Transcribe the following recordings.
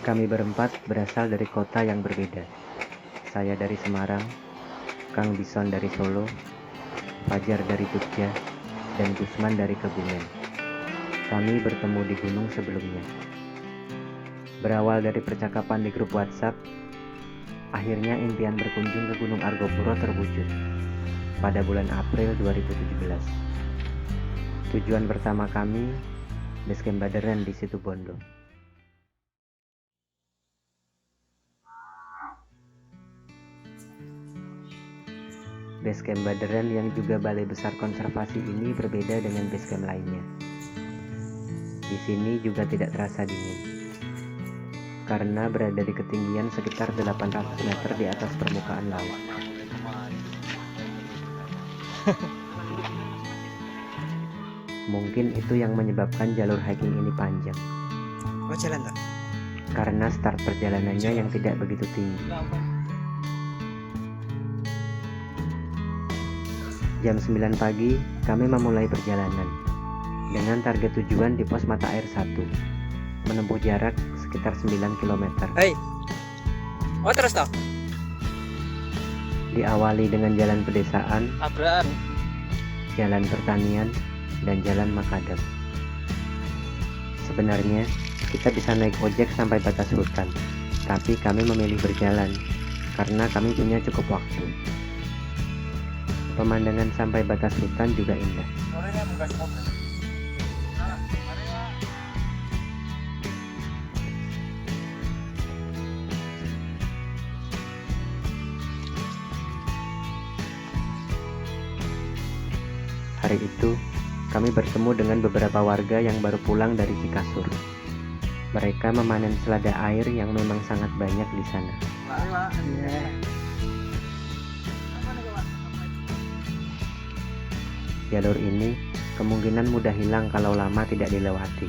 Kami berempat berasal dari kota yang berbeda. Saya dari Semarang, Kang Bison dari Solo, Fajar dari Jogja, dan Gusman dari Kebumen. Kami bertemu di gunung sebelumnya. Berawal dari percakapan di grup WhatsApp, akhirnya impian berkunjung ke Gunung Argopuro terwujud pada bulan April 2017. Tujuan pertama kami, Basecamp Baderen di Situbondo. Basecamp Baderen yang juga Balai Besar Konservasi ini berbeda dengan basecamp lainnya. Di sini juga tidak terasa dingin, karena berada di ketinggian sekitar 800 meter di atas permukaan laut. Mungkin itu yang menyebabkan jalur hiking ini panjang. Oh, jalan tak? Karena start perjalanannya yang tidak begitu tinggi. Jam 9 pagi, kami memulai perjalanan dengan target tujuan di pos mata air 1, menempuh jarak sekitar 9 km. Hei. Oh, terus toh? Diawali dengan jalan pedesaan, Tabrakan. jalan pertanian, dan jalan makadam. Sebenarnya, kita bisa naik ojek sampai batas hutan, tapi kami memilih berjalan karena kami punya cukup waktu. Pemandangan sampai batas hutan juga indah. Hari itu, kami bertemu dengan beberapa warga yang baru pulang dari Cikasur. Mereka memanen selada air yang memang sangat banyak di sana. Jalur ini kemungkinan mudah hilang kalau lama tidak dilewati.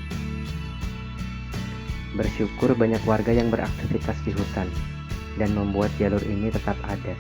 Bersyukur banyak warga yang beraktivitas di hutan dan membuat jalur ini tetap ada.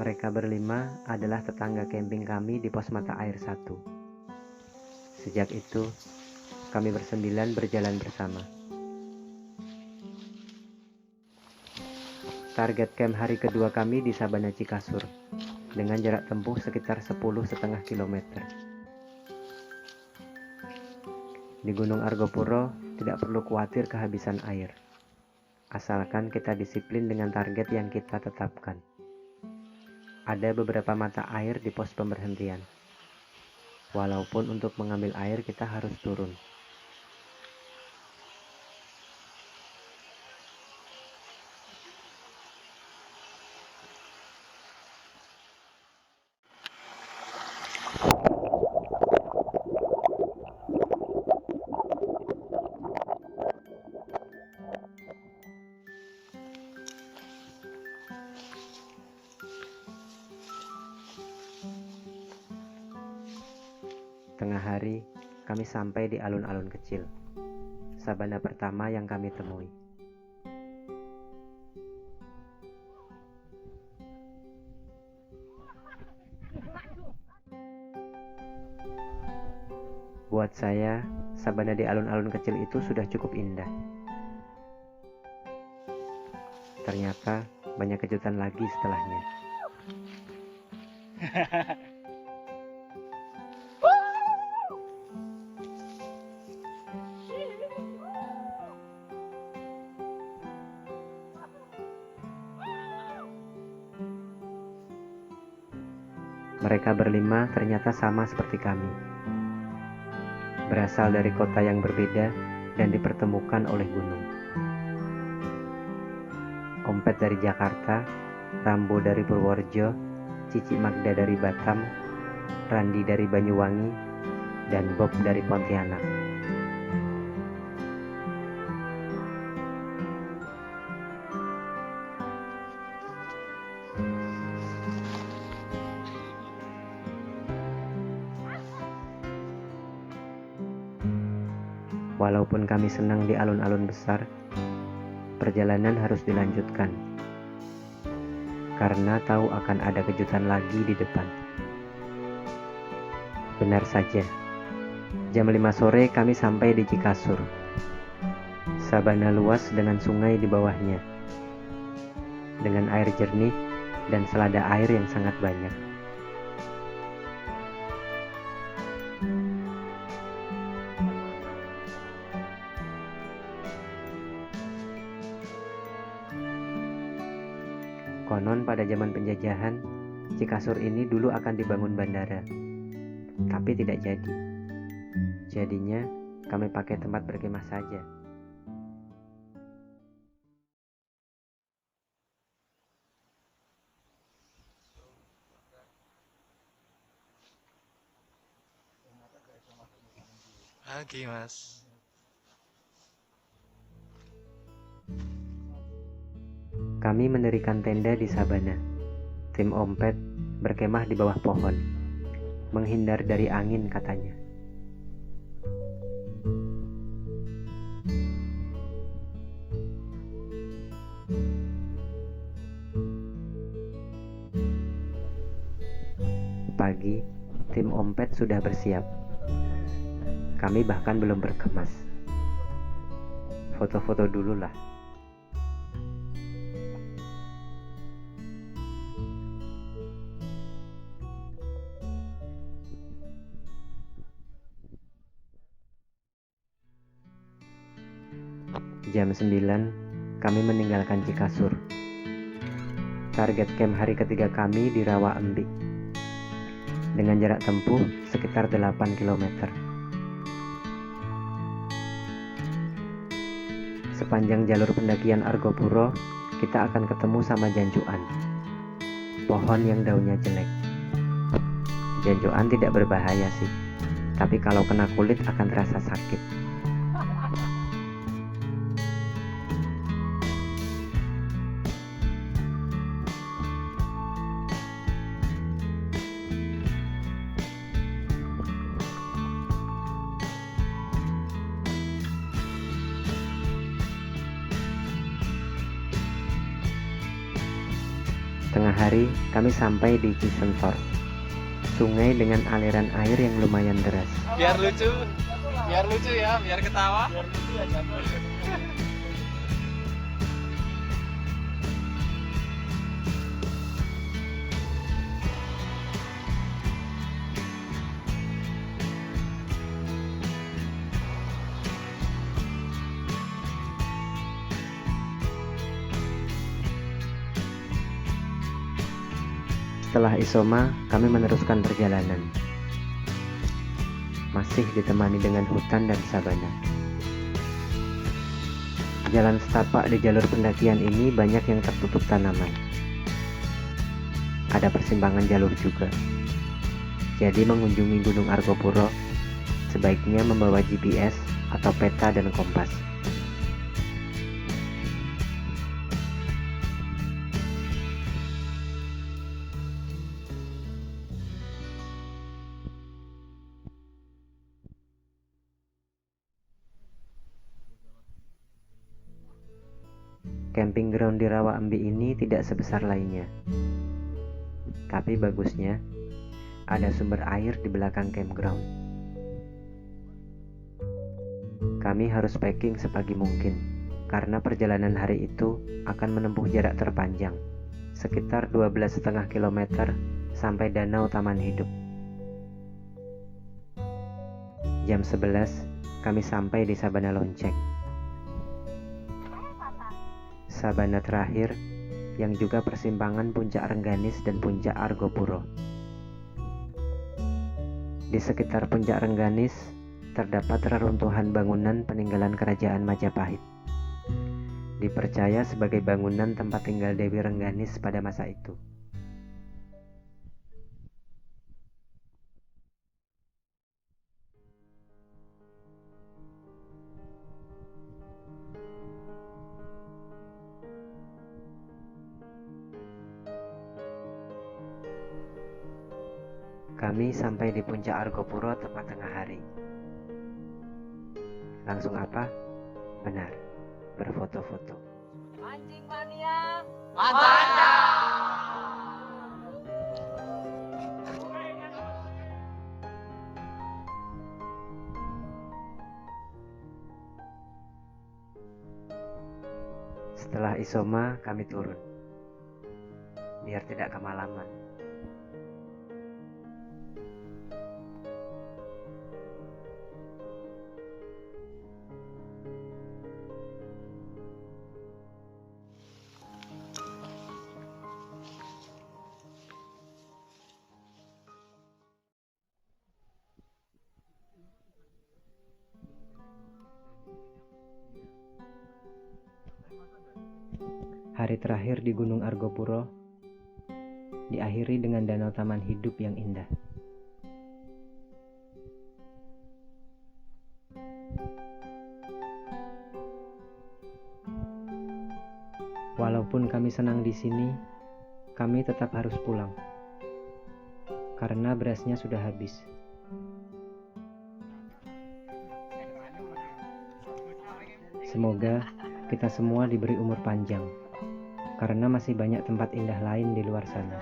Mereka berlima adalah tetangga camping kami di pos mata air 1. Sejak itu, kami bersembilan berjalan bersama. Target camp hari kedua kami di Sabana Cikasur, dengan jarak tempuh sekitar 10,5 km. Di Gunung Argopuro tidak perlu khawatir kehabisan air, asalkan kita disiplin dengan target yang kita tetapkan. Ada beberapa mata air di pos pemberhentian. Walaupun untuk mengambil air kita harus turun. Tengah hari, kami sampai di alun-alun kecil, sabana pertama yang kami temui. Buat saya, sabana di alun-alun kecil itu sudah cukup indah. Ternyata banyak kejutan lagi setelahnya. Mereka berlima ternyata sama seperti kami. Berasal dari kota yang berbeda dan dipertemukan oleh gunung. Ompet dari Jakarta, Rambo dari Purworejo, Cici Magda dari Batam, Randi dari Banyuwangi, dan Bob dari Pontianak. Walaupun kami senang di alun-alun besar, perjalanan harus dilanjutkan karena tahu akan ada kejutan lagi di depan. Benar saja, jam 5 sore kami sampai di Cikasur. Sabana luas dengan sungai di bawahnya, dengan air jernih dan selada air yang sangat banyak. Konon pada zaman penjajahan, Cikasur ini dulu akan dibangun bandara, tapi tidak jadi. Jadinya, kami pakai tempat berkemah saja. Pagi, Mas. Kami mendirikan tenda di sabana. Tim Ompet berkemah di bawah pohon, menghindar dari angin katanya. Pagi, tim Ompet sudah bersiap. Kami bahkan belum berkemas. Foto-foto dulu lah. Jam 9, kami meninggalkan Cikasur. Target camp hari ketiga kami di Rawa Embik, dengan jarak tempuh sekitar 8 km. Sepanjang jalur pendakian Argopuro, kita akan ketemu sama jancuan, pohon yang daunnya jelek. Jancuan tidak berbahaya sih, tapi kalau kena kulit akan terasa sakit. Tengah hari, kami sampai di Cisentor, sungai dengan aliran air yang lumayan deras. Biar lucu ya, biar ketawa. Setelah Isoma, kami meneruskan perjalanan. Masih ditemani dengan hutan dan sabana. Jalan setapak di jalur pendakian ini banyak yang tertutup tanaman. Ada persimpangan jalur juga. Jadi mengunjungi Gunung Argopuro, sebaiknya membawa GPS atau peta dan kompas. Camping ground di Rawa Embi ini tidak sebesar lainnya. Tapi bagusnya, ada sumber air di belakang campground. Kami harus packing sepagi mungkin, karena perjalanan hari itu akan menempuh jarak terpanjang, sekitar 12,5 km sampai Danau Taman Hidup. Jam 11, kami sampai di Sabana Lonceng. Sabana terakhir yang juga persimpangan Puncak Rengganis dan Puncak Argopuro. Di sekitar Puncak Rengganis terdapat reruntuhan bangunan peninggalan Kerajaan Majapahit. Dipercaya sebagai bangunan tempat tinggal Dewi Rengganis pada masa itu. Kami sampai di Puncak Argopuro tepat tengah hari. Langsung apa? Benar, berfoto-foto. Anjing mania. Setelah isoma kami turun, biar tidak kemalaman. Hari terakhir di Gunung Argopuro diakhiri dengan danau taman hidup yang indah. Walaupun kami senang di sini, kami tetap harus pulang karena berasnya sudah habis. Semoga kita semua diberi umur panjang, karena masih banyak tempat indah lain di luar sana.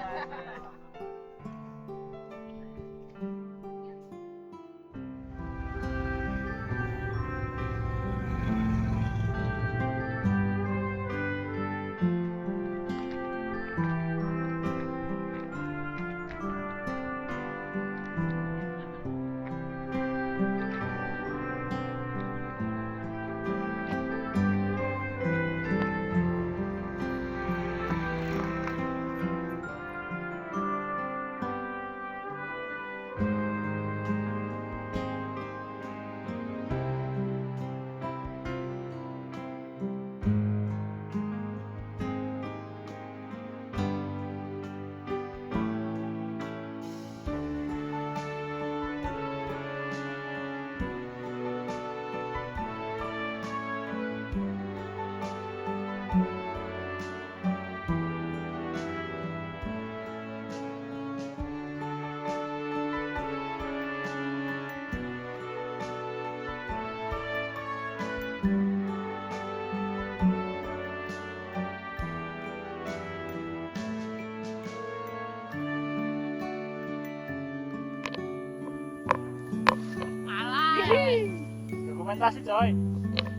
Dokumentasi coy.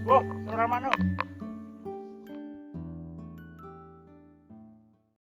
Wah, suara mano.